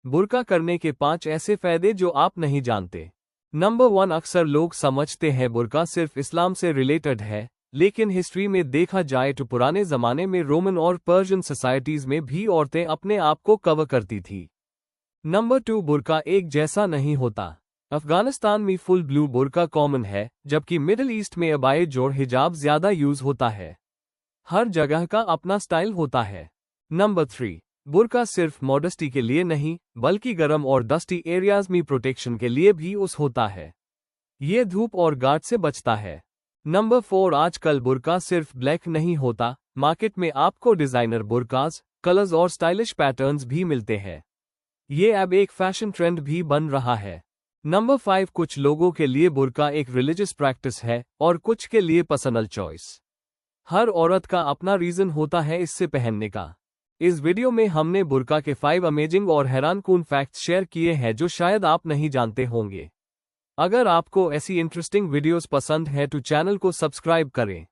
बुर्का करने के 5 ऐसे फायदे जो आप नहीं जानते। नंबर 1, अक्सर लोग समझते हैं बुर्का सिर्फ इस्लाम से रिलेटेड है, लेकिन हिस्ट्री में देखा जाए तो पुराने ज़माने में रोमन और पर्शियन सोसाइटीज़ में भी औरतें अपने आप को कवर करती थी। नंबर 2, बुर्का एक जैसा नहीं होता। अफगानिस्तान में फुल ब्लू बुर्का कॉमन है, जबकि मिडिल ईस्ट में अबाया और हिजाब ज़्यादा यूज़ होता है। हर जगह का अपना स्टाइल होता है। नंबर 3, बुर्का सिर्फ मॉडेस्टी के लिए नहीं, बल्कि गर्म और डस्टी एरियाज में प्रोटेक्शन के लिए भी यूज होता है। ये धूप और गार्ड से बचता है। नंबर 4, आजकल बुर्का सिर्फ ब्लैक नहीं होता, मार्केट में आपको डिजाइनर बुर्काज, कलर्स और स्टाइलिश पैटर्न्स भी मिलते हैं। ये अब एक फैशन ट्रेंड भी बन रहा है। नंबर 5, कुछ लोगों के लिए बुर्का एक रिलीजियस प्रैक्टिस है और कुछ के लिए पर्सनल चॉइस। हर औरत का अपना रीजन होता है इससे पहनने का। इस वीडियो में हमने बुर्का के 5 अमेजिंग और हैरानकुन फैक्ट्स शेयर किए हैं जो शायद आप नहीं जानते होंगे। अगर आपको ऐसी इंटरेस्टिंग वीडियोस पसंद है तो चैनल को सब्सक्राइब करें।